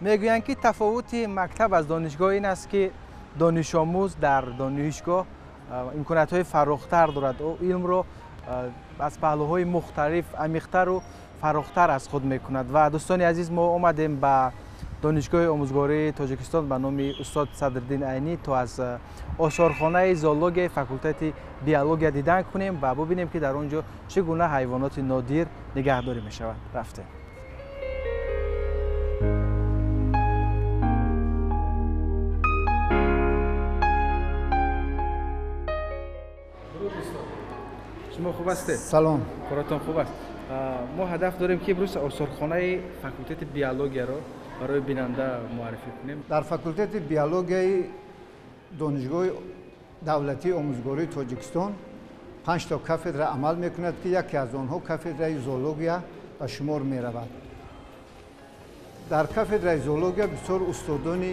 میگویند که تفاوت مکتب از دانشگاه این است که دانش آموز در دانشگاه امکانات‌های فراختر دارد و علم رو از پهلوهای مختلف عمیق‌تر و فراختر از خود میکند. و دوستان عزیز، ما آمدیم به دانشگاه آموزگاری تاجیکستان به نام استاد صدرالدین عینی تا از آثارخانه زولوژی فاکولته بیولوژی دیدن کنیم و ببینیم که در آنجا چگونه حیوانات نادر نگهداری میشوند. رفتیم. شما خوب هستید؟ سلام. کارتان خوب است؟ ما هدف داریم که امروز آثارخانه فاکولته بیولوژی را برای بیننده معرفی کنیم. در فاکولته بیولوژی دانشگاه دولتی آموزگاری تاجیکستان 5 تا کافدر عمل میکند که یکی از آنها کافدر زولوژی به شمار می رود. در کافدر زولوژی بسیار استادان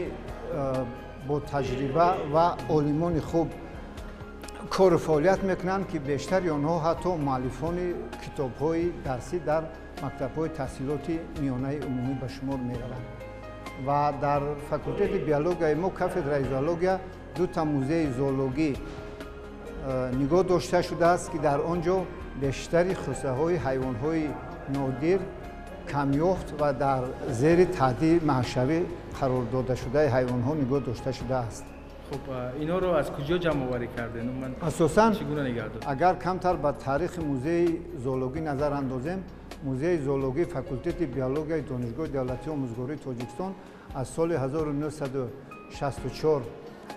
با تجربه و عالمان خوب کار فعالیت میکنند که بیشتر آنها حتی مؤلفان کتاب‌های درسی در مکتب‌های تحصیلاتی میانه عمومی به شمار میروند. و در فاکولته بیولوژی ما کافدر زولوژی دو تا موزه زولوژی نگاه داشته شده است که در آنجا بیشتری خصوصی‌های حیوان‌های نادر، کمیافت و در زیر تهدید محشری قرار داده شده حیوان‌ها نگاه داشته شده است. خب اینا رو از کجا جمع آوری کردین؟ اساساً چگونه نگه داشتین؟ اگر کمتر به تاریخ موزه زولوژی نظر اندازیم، موزه زولوژی فاکولته بیولوژی دانشگاه دولتی آموزگاری تاجیکستان از سال 1964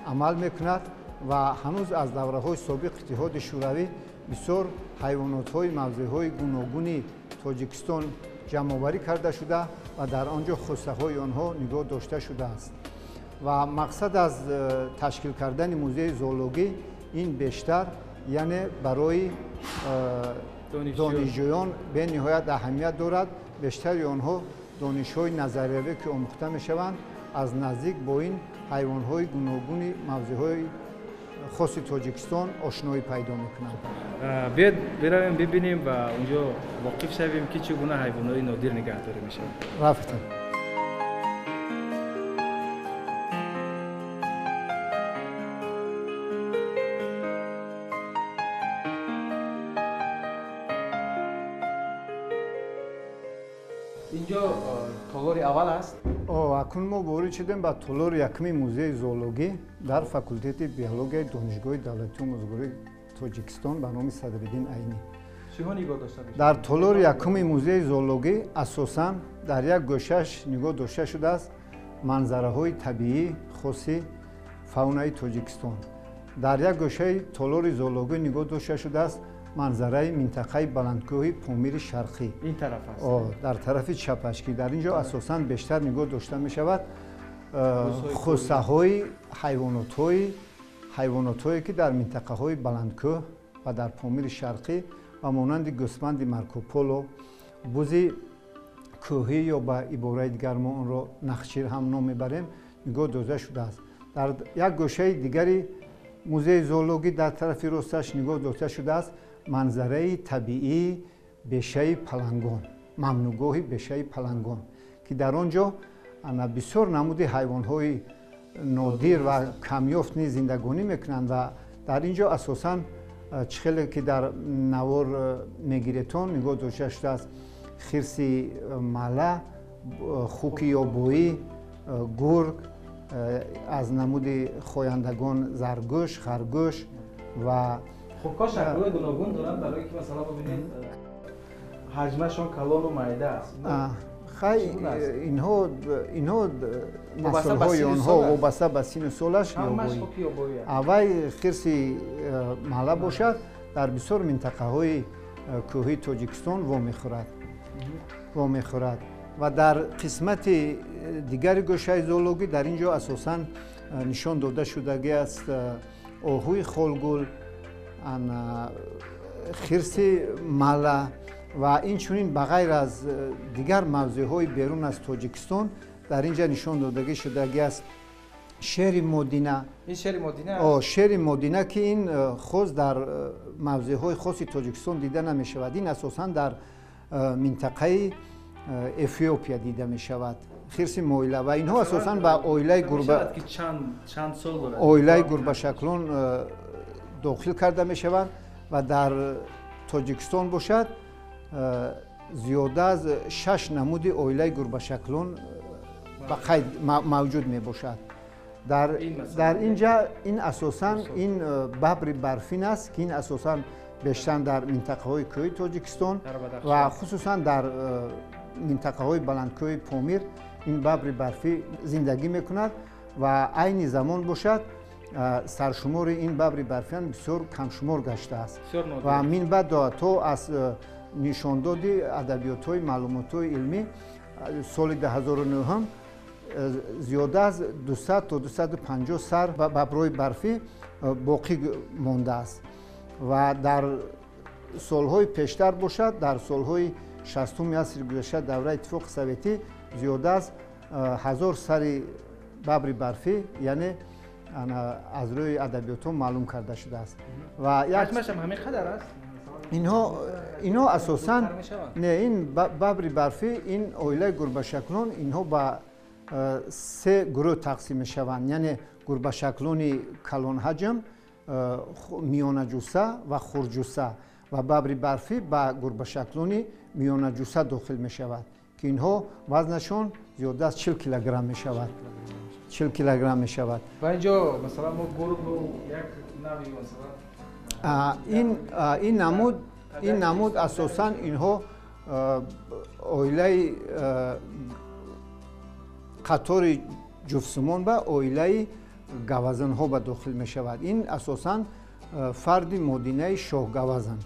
عمل میکند و هنوز از دوره‌های سابق اتحاد شوروی بسیار حیوانات‌های موضع‌های گوناگون تاجیکستان جمع آوری کرده شده و در آنجا خصوصی‌های آنها نگاه داشته شده است. و مقصد از تشکیل کردن موزه زولوژی این بیشتر یعنی برای دانشجویان به نهایت اهمیت دارد. بیشتر آنها دانش‌های نظریوی که آموخته می‌شوند از نزدیک با این حیوان‌های گوناگون موضع‌های خاص تاجیکستان آشنایی پیدا می‌کنند. بیاید برویم ببینیم و اونجا واقف شویم که چگونه حیوانات نادر نگهداری می‌شوند. رفتیم. اینجا تالار اول است. اکنون ما وارد شدیم به تالار یکمی موزه زولوژی در فاکولته بیولوژی دانشگاه دولتی آموزگاری تاجیکستان به نام صدرالدین عینی. چی‌ها نگاه داشته می‌شود؟ در تالار یکمی موزه زولوژی اساساً در یک گوشه‌اش نگاه داشته شده است منظره‌های طبیعی خاص فاونای تاجیکستان. در یک گوشه تالار زولوژی نگاه داشته شده است منظره منطقه بلندکوه پامیر شرقی. این طرف است. در طرف چپش که در اینجا اساساً بیشتر نگاه داشته می شود خصوصی‌های حیوانات‌هایی که در منطقه‌های بلندکوه و در پامیر شرقی و مانند گوسفند مارکوپولو، بز کوهی یا به عبارت دیگر ما آن را نخچیر هم نام میبریم نگاه داشته شده است. در یک گوشه دیگری موزه زولوژی در طرف راستش نگاه داشته شده است منظره طبیعی بیشه پلنگان، ممنوعگاه بیشه پلنگان که در آنجا بسیار نمود حیوان‌های نادر و کمیافت نیز زندگانی میکنند و در اینجا اساساً چخیلی که در نوار میگیرتون نگاه داشته شده است خرس ماله، خوک یابویی، گرگ، از نمود خایندگان زرگوش، خرگوش و خوک‌ها شکل‌های گوناگون دارند برای که مثلا ببینید حجمشون کلان و معده است. اینها نسل‌های آنها وابسته به سن سالش یابویی. اول خرس ماله باشد در بسیار منطقه‌های کوهی تاجیکستان وامیخورد و در قسمت دیگر گوشه زولوژی در اینجا اساساً نشان داده شدگی است آهوی خالگل، خرس ماله و این چنین بغیر از دیگر موضع‌های بیرون از تاجیکستان در اینجا نشان دادگی شدگی است شیر مدینه. این شیر مدینه شیر مدینه که این خاص در موضع‌های خاصی تاجیکستان دیده نمی‌شود. این اساساً در منطقه افیوپیا دیده می‌شود خرس مویله و اینها اساساً با اویلای گربه داخل کرده می شوند و در تاجیکستان باشد زیاده از 6 نمود اویلای گربه شکلون با قید موجود می باشد. در اینجا این اساساً این ببر برفین است که این اساساً بیشتر در منطقه های کوهی تاجیکستان و خصوصاً در منطقه های بلندکوی پامیر این ببر برفی زندگی میکند و عین زمان باشد سرشمار این ببر برفیان بسیار کم شمار گشته است و من بعد تو از نشاندادی ادبیات های معلومات های علمی سال 2009 هم زیاده از 200 تا 250 سر ببرهای برفی باقی مانده است و در سالهای پیشتر باشد در سالهای 60 عصر گذشته دوره اتفاق سوویتی زیاده از 1000 سر ببر برفی یعنی از روی ادبیات معلوم کرده شده است و حجمش هم همین قدر است. اینها اساساً نه این ببر برفی این اویلای گربه شکلون اینها با 3 گروه تقسیم شوند یعنی گربه شکلون کلان حجم میانه جوسه و خردجوسه و ببر برفی با گربه شکلون میانه جوسه داخل می شود که اینها وزنشون زیاده از 40 کیلوگرم می شود 40 کیلوگرم می شود و اینجا مثلا ما گرگ رو یک نوعی مثلا این نمود اساساً اینها اویلای قطار جفتسمان با اویلای گوزن ها به داخل می شود. این اساساً فرد مدینه شاه گوزن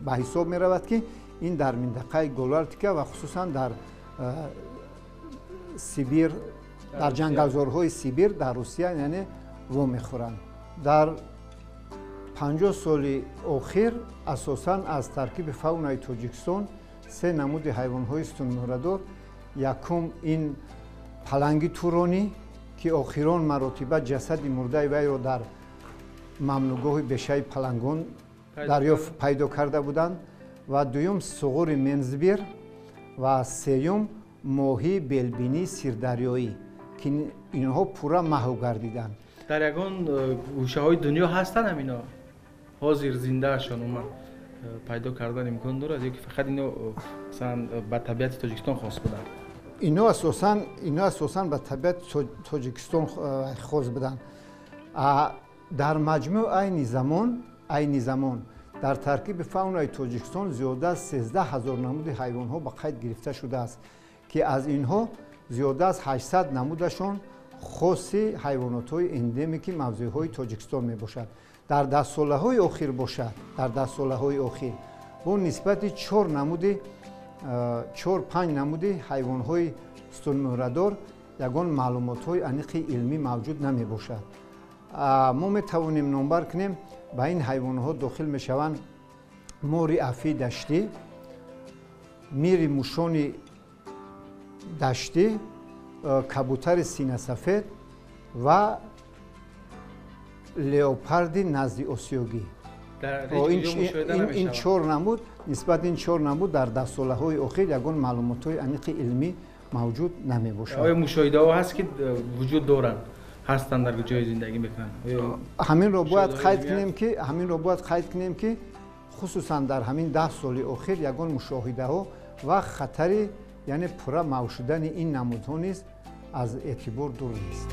به حساب می رود که این در منطقه گالارکتیکا و خصوصاً در سیبیر در جنگلزارهای سیبیر در روسیه یعنی رو می خورند. در 50 سال اخیر اساساً از ترکیب فاونای تاجیکستان 3 نمود حیوان‌های استوان‌مهره‌دار یکم این پلنگ تورانی که آخران مراتبه جسد مرده وی را در ممنوعگاه بشه پلنگان دریافت پیدا کرده بودند و دوم سغور منزبیر و سوم ماهی بلبینی سیردریایی که اینها پورا محو گردیدند. در یگان گوشه های دنیا هستند همینا حاضر زنده شون اومد پیدا کردن امکان داره یا که فقط اینو مثلا به طبیعت تاجیکستان خاص بودن؟ اینا اساساً به طبیعت تاجیکستان خاص بودن. در مجموع عین زمان در ترکیب فاونای تاجیکستان زیاده از 13000 نمود حیوان ها به قید گرفته شده است که از اینها زیاده از 800 نمودشان خاص حیوانات های اندمیک موضعی های تاجیکستان می باشد. در 10 ساله های اخیر با نسبت 4-5 نمود حیوان های استوان‌مهره‌دار یگان معلومات های انیق علمی موجود نمی باشد. ما می توانیم نامبر کنیم به این حیوان ها داخل می شوند مار افی دشتی، میر موشان دشتی، کبوتر سینه سفید و لئوپارد نزدی آسیایی. این 4 نمود نسبت این 4 نمود در 10 ساله های اخیر یگان معلومات های انیق علمی موجود نمی باشد. آیا مشاهده ها هست که وجود دارند هستند در جای زندگی میکنند؟ همین رو باید قید کنیم که خصوصا در همین 10 سال اخیر یگان مشاهده ها و خطری یعنی پورا محو شدن این نمودها نیز از اعتبار دور نیست.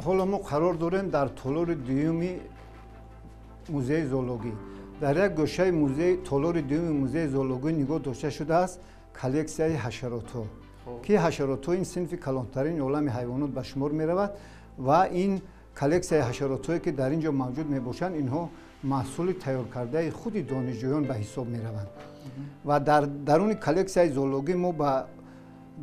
حالا ما قرار داریم در تالار دومی موزه زولوژی. در یک گوشه تالار دومی موزه زولوژی نگاه داشته شده است کلکسیای حشرات ها. که حشرات این صنف کلانترین عالم حیوانات به شمار می رود و این کلکسیای حشراتی که در اینجا موجود می باشند اینها محصول تیار کرده خود دانشجویان به حساب می روند و در درون کلکسیای زولوژی ما با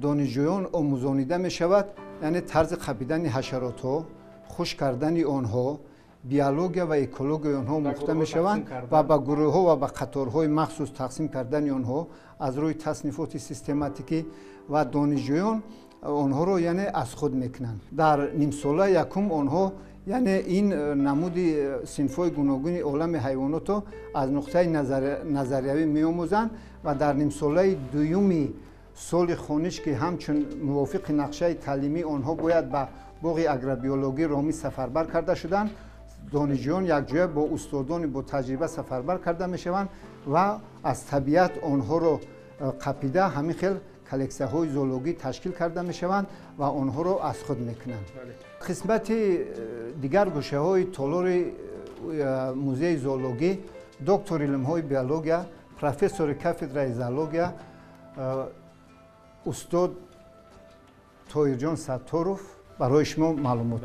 دانشجویان آموزانیده می شود، یعنی طرز قپیدن حشرات ها، خشک کردن آنها، بیولوژی و اکولوژی آنها مفته می شوند و به گروه ها و به قطارهای مخصوص تقسیم کردن آنها از روی تصنیفات سیستماتیکی و دانشجویان آنها رو یعنی از خود میکنند. در نیم ساله یکم آنها یعنی این نمودی صنف‌های گوناگون عالم حیوانات رو از نقطه نظریوی می‌آموزند و در نیم ساله دومی سال خانش که همچون موافق نقشه تعلیمی آنها باید به باغ اگروبیولوژی رامی سفربر کرده شدند. دانشجویان یک جای با استادان با تجربه سفربر کرده میشوند و از طبیعت آنها رو قپیده همین خیل کلکسی‌های زولوژی تشکیل کرده میشوند و آنها رو از خود میکنند. قسمت دیگر گوشه‌های تالار موزه زولوژی دکتر علم‌های بیولوژی، پروفسور کافدرای زولوژی استاد طاهرجان ستاروف برای شما معلومات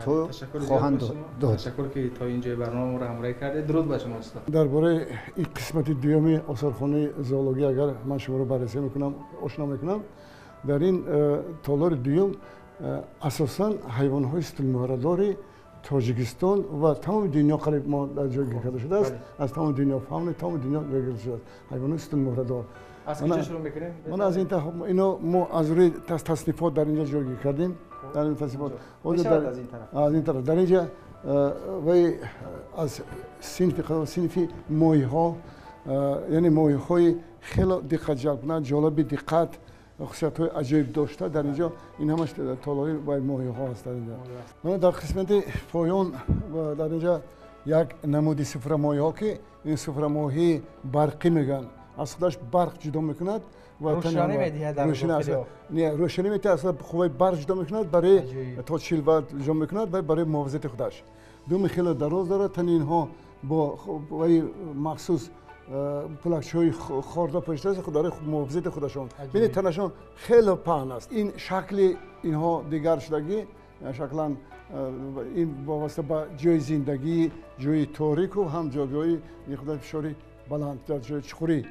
خواهند داد. تشکر که تا اینجا برنامه را همراهی کردید. درود بر شما استاد. درباره این قسمت دومی آثارخانه زئولوژی اگر من شما رو بررسی میکنم، آشنا میکنم، در این تالار دوم اساساً حیوان‌های استولیماردار تاجیکستان و تمام دنیا قریب ما در جایگیری کرده شده است. از تمام دنیا فاون تمام دنیا جایگیری شده است. حیوانات استولیماردار. از کجا شروع میکنیم؟ من از این اینو ما از روی تصنیفات در اینجا جایگیری کردیم. در این تصنیفات از این طرف در اینجا و از صنف ماهی‌ها، یعنی ماهی‌های خیلی دقت جلب کننده، جالب دقت، خصوصیت‌های عجیب داشته در اینجا. این همش تالاری و ماهی‌ها هست در اینجا. من در قسمت پایان و در اینجا یک نمودی سفره ماهی‌ها که این سفره ماهی برقی میگن، از خودش برق جدا میکند و روشنی میدهد در داخل. نه روشنی میده، اصلا خوبه برق جدا میکند برای تا شیلوات جدا میکند و برای محافظت خودش. دوم خیلی دراز داره، تن اینها با مخصوص پلاکچهای خورده پشت است خود داره محافظت خودشون. ببینید تنشون خیلی پهن است. این شکل اینها دیگر شدگی شکلاً این وابسته به جای زندگی، جای تاریک و هم جای خود فشاری بلند در جای چخوری.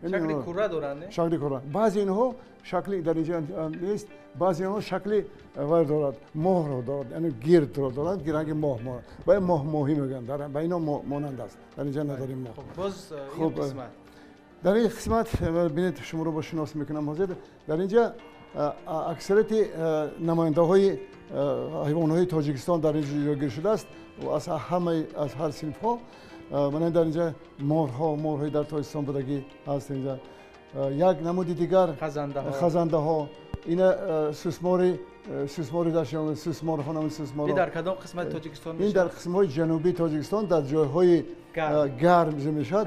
شکل کره دارند. شکل کره. بعضی اینها شکلی در اینجا نیست، بعضی اینها شکلی ور دارد، ماه را دارد، یعنی گرد را دارد، گرنگ ماه و ماهی میگن. در با اینا مانند است. در اینجا نداریم ماه. باز این قسمت. در این قسمت ببینید شما رو با شناس میکنم حاضر. در اینجا اکثریت نماینده‌های حیوانات تاجیکستان در اینجا جایگیری شده است و از هر صنف‌ها. من در اینجا مارهای در تاجیکستان بودگی هست. اینجا یک نمود دیگر خزنده ها. این سوسماری داشتیم، سوسمار خانم سوسمار. این در کدام قسمت تاجیکستان میشه؟ این در قسمت‌های جنوبی تاجیکستان در جای‌های گرم میشد.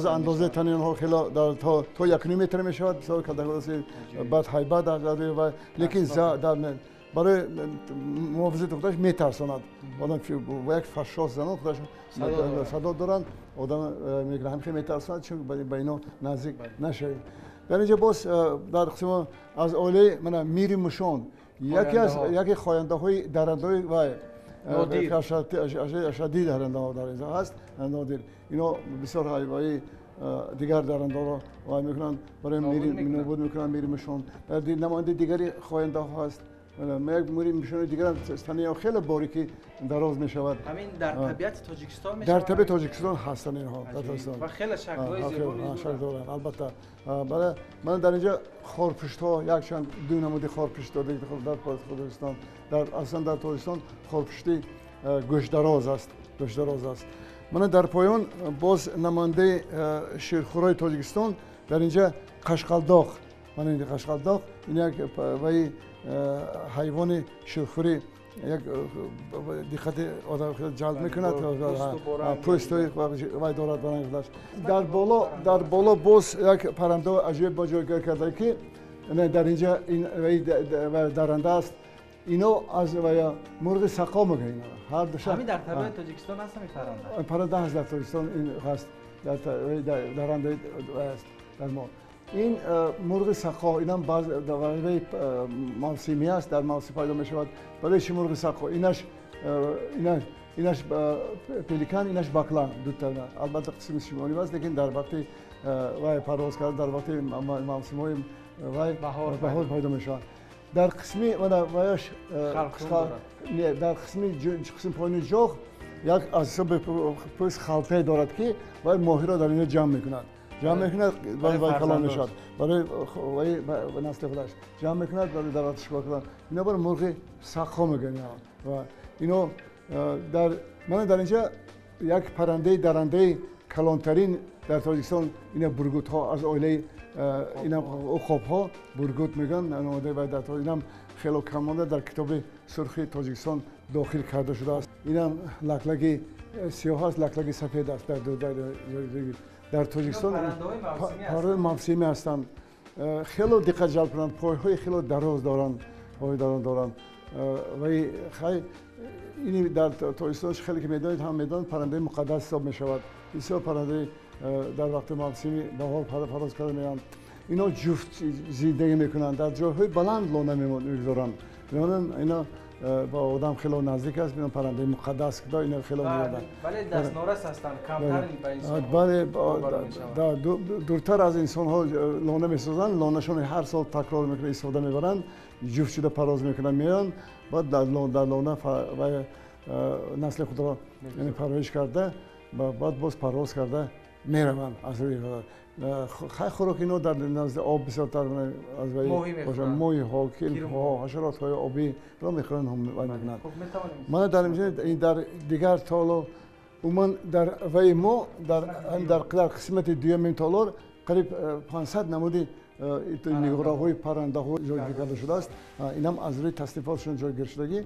اندازه تن آنها خیلی تا 1 متر میشد. بسیار کداگاسی بعد هیبت داره و لیکن در برای محافظت خودش میترساند. آدم با یک فشار زنان خودش صدا دارند. آدم میگه همیشه میترساند چون به اینا نزدیک نشوید. در اینجا باز در قسم از عائله من میری مشون یکی خواننده‌های درنده‌های و اشدی درنده‌ها در اینجا هست. نادر اینا بسیار حیوانی دیگر درنده‌ها رو میکنن برای نابود میکنن میری مشون. در نماینده دیگری خواننده‌ها هست. یک موری میشونه دیگر استانی خیلی باریکی دراز میشود. همین در طبیعت تاجیکستان میشه. در طبیعت تاجیکستان هستن اینها در تاجیکستان و خیلی شکل‌های زیبایی دارن. البته برای من در اینجا خارپشت‌ها یک چند دو نمود خارپشت داده در تاجیکستان. در اصلا در تاجیکستان خارپشتی گوشدراز است. من در پایان باز نماینده شیرخورای تاجیکستان در اینجا قشقلداغ. من این قشقلداغ این یک حیوان شیرخوری یک دقت آدم جلب میکند. پوست وای دارد برای در بالا باز یک پرنده عجیب با جایگیری کرده که در اینجا این درنده است. اینا از مرغ سقا میگن. اینا هر دوشان همین در طبیعت تاجیکستان هست. همین پرنده هست در تاجیکستان این هست. درنده است در ما. این مرغ سقا اینم باز در موسمی است در موسم پیدا می شود برای چی مرغ سقا اینش پلیکان اینش باکلا دو تا البته قسم شمالی است لیکن در وقتی وای پرواز کرد در وقتی موسم های وای بهار پیدا می شود در قسمی وایش در قسم پایین جوخ یک اسباب پس خلطه دارد که وای ماهی را در اینجا جمع میکند برای کلان میشد برای نسل خودش جمع میکند برای در آتش کردن اینا برای مرغ سقا میگن و اینو من در اینجا یک پرنده درنده کلانترین در تاجیکستان اینا برگوت ها از عائله اینا خواب ها برگوت میگن نماده و در اینم خیلی کمانده در کتاب سرخی تاجیکستان داخل کرده شده است اینم لکلگی سیاه است لکلگی سفید است در تاجیکستان پرنده موسمی هستند خیلی دقت جلب کنند پایهای خیلی دراز دارند و این در تاجیکستان خیلی که میدانید هم میدان پرنده مقدس حساب می شود بسیار پرنده در وقت موسمی بهار پرواز کرده میان اینا جفت زندگی میکنند در جاهای بلند لانه میگذارند اینا با آدم خیلی نزدیک است میان پرنده مقدس که اینا خیلی میادن ولی دست نورس هستند کمتر بله دورتر از انسان ها لانه میسازند لانهشون هر سال تکرار میکنه استفاده میبرند جفت شده پرواز میکنن میان بعد در لانه و نسل خود را یعنی پرورش کرده بعد باز پرواز کرده میروند از روی خیلی خوراک اینا در نزد آب بسیارتر از ماهی ها کلک ها حشرات های آبی را میخورن هم میکنند من در اینجا در دیگر تالار من در وی ما در قسمت دوم تالار قریب 500 نمودی نگاره های پرنده ها جایگیر کرده شده است اینم از روی تصنیفاتشون جایگیر شدگی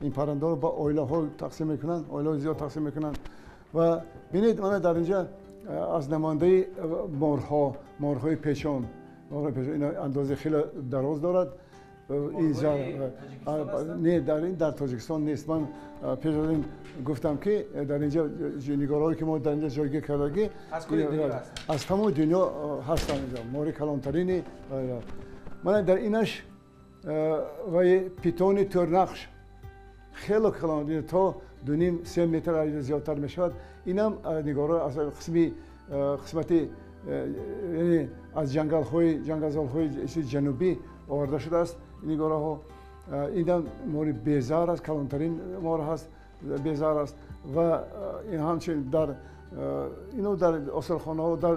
این پرنده ها با عائله ها تقسیم میکنند عائله زیاد تقسیم میکنند و ببینید من در اینجا از نماینده مارهای پیچان اینا اندازه خیلی دراز دارد اینجا نه در تاجیکستان نیست من پیش از این گفتم که در اینجا نگارهایی که ما در اینجا جایگیر کردگی از تمام دنیا هستن اینجا ماری کلانترینی من در اینش و پیتون تورنقش خیلی کلان تا 2.5-3 متر زیادتر می شود اینم نگاره از قسمتی یعنی از جنگل های جنوبی آورده شده است نگاره ها اینم ماری بیزار است کلانترین مار هست بیزار است و این همچنین در اینو در استخوان‌ها ها در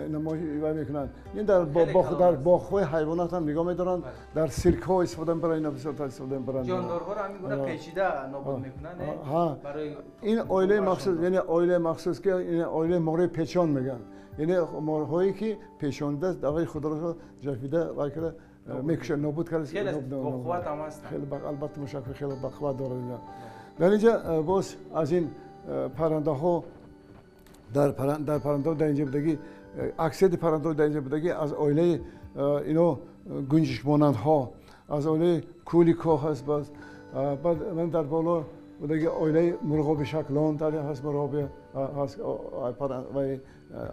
نمایش میکنند این در باغ‌های حیوانات هم نگاه می‌دارند در سیرک ها استفاده می‌کنند اینا بسیار استفاده می‌کنند جاندارها را همین گونه پیچیده نابود می‌کنند برای این عائله مخصوص یعنی عائله مخصوص که این عائله مار پیچان میگن یعنی مارهایی که پیچانده است دوای خود را جفیده و که میکشه نابود کرده خیلی بقوت هم هست خیلی البته مشکل خیلی بقوت داره اینا در اینجا باز از این پرنده ها در پرنده در اینجا بودگی اکثر پرنده در اینجا بودگی از عائله اینو گنجشک مانند ها از عائله کولیک ها هست باز بعد من در بالا بودگی عائله مرغاب شکلان در هست مرغاب هست و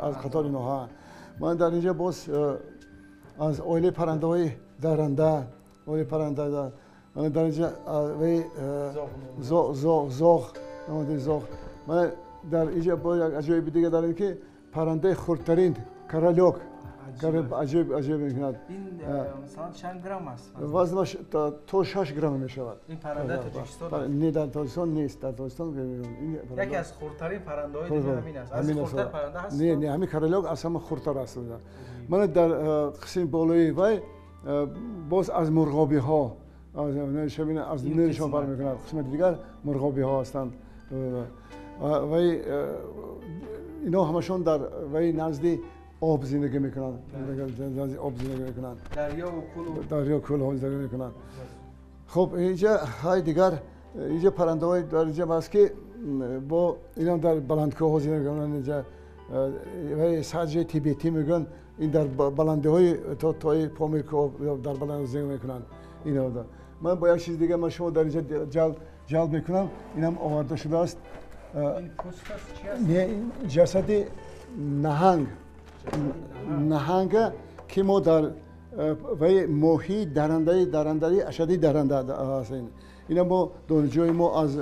از قطار اینا ها من در اینجا باز از عائله پرنده های درنده عائله پرنده در من در اینجا زاغ من در اینجا با یک عجایب دیگه داریم که پرنده خردترین کرالیوک عجیب میکند این مثلا چند گرم است وزنش تا 6 گرم میشود این پرنده تاجیکستان نه در تاجیکستان نیست در تاجیکستان یکی از خردترین پرنده های دیگه همین است از خردتر پرنده هست نه همین کرالیوک از همه خردتر است من در قسم بالایی وای باز از مرغابی ها از نشون بر میکنند قسمت دیگر مرغابی ها هستند و اینا همشون در وی نزدی آب زندگی میکنند دریا و کل ها زندگی میکنند خب اینجا های دیگر اینجا پرنده های در اینجا هست که با اینا در بلندکوه ها زندگی میکنند اینجا وی سجه تیبتی میگن این در بلنده های تای پامیرکوه در بلند زندگی میکنند اینا در من با یک چیز دیگه من شما در اینجا جلب میکنم اینم آورده شده است این پوست است چی است؟ نه جسد نهنگ نهنگ که ما در وی ماهی درندری اشدی درنده هستیم. اینا ما دانشجوی ما از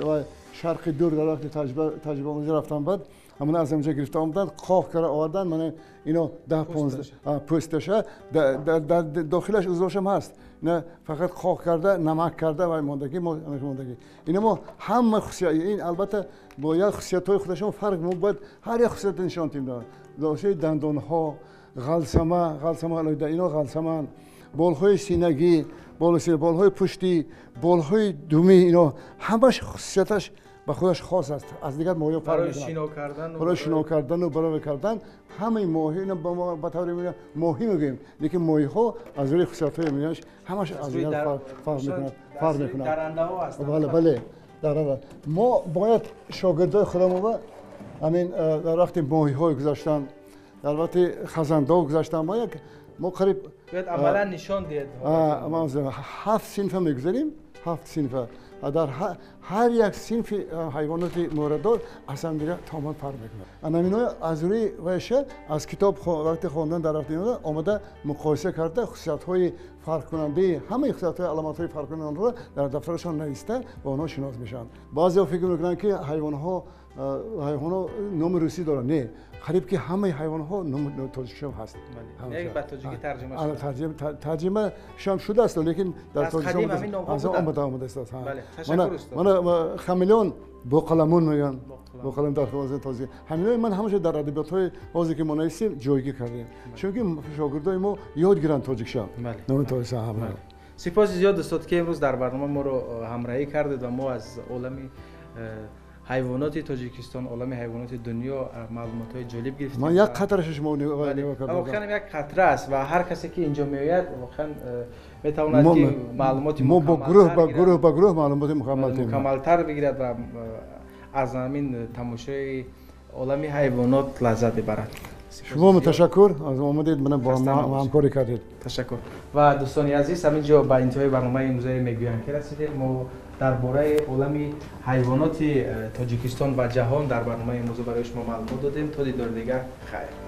شرق دور در وقت تجربه اونجا رفتم بعد همون از اونجا گرفته آمدن قاق کرده آوردن من اینو 10-15 پوستشه در داخلش عضوش هم هست نه فقط قاق کرده نمک کرده و ماندگی اینا ما همه خصوصیت این البته باید خصوصیت‌های خودشون فرق ما باید هر یک خصوصیت نشان تیم داره داشته دندان ها غلسمه علیده اینا غلسمن بالهای سینگی بالهای پشتی بالهای دومی اینا همش خصوصیتش به خودش خاص است از دیگر ماهی برای شنا کردن و برای کردن همه ماهی اینا به طور ماهی میگیم لیکن ماهی ها از روی خصوصیت‌های میانش همش از دیگر فرق میکنند درنده ها هستند بله درنده ما باید شاگردای خودمون همین در وقت ماهی های گذاشتن در وقت خزنده گذاشتن ما قریب عملا نشان دید ما 7 صنف میگذاریم 7 صنف در هر یک صنف حیوانات مورددار اصلا دیگه تمام فرق میکنه همینو از روی وشه از کتاب وقتی خواندن در وقت آمده مقایسه کرده خصوصیت‌های فرق کننده همه خصوصیت‌های علامت‌های فرق کننده رو در دفترشان نوشته و اونها شناس میشن بعضی فکر میکنن که حیوان‌ها نام روسی دارن نه قریب که همه حیوان‌ها نام تاجیکی هست یک به تاجیکی ترجمه شده ترجمه شام شده است لیکن در تاجیکی از آمده است بله تشکر استاد من خمیلون با قلمون میگن با قلم در خوازه تازی همین من همیشه در ادبیات‌های حوزه که ما نویسیم جایگی کردیم چون که شاگردای ما یاد گیرن تاجیکشا نام تاجیک هم سپاس زیاد استاد که امروز در برنامه ما رو همراهی کردید و ما از عالم حیوانات تاجیکستان عالم حیوانات دنیا معلومات‌های جالب گرفتیم ما یک قطرهش شما نگاه کردیم واقعا یک قطره است و هر کسی که اینجا میآید واقعا میتواند که معلومات ما با گروه معلومات مکمل‌تر بگیرد و از همین تماشای عالم حیوانات لذت ببرد شما تشکر از اومدید من با ما همکاری کردید تشکر و دوستان عزیز همینجا به انتهای برنامه امروزه میگویان که رسیدیم ما درباره عالم حیوانات تاجیکستان و جهان در برنامه امروز برای شما معلومات دادیم تا دیدار دیگر خیر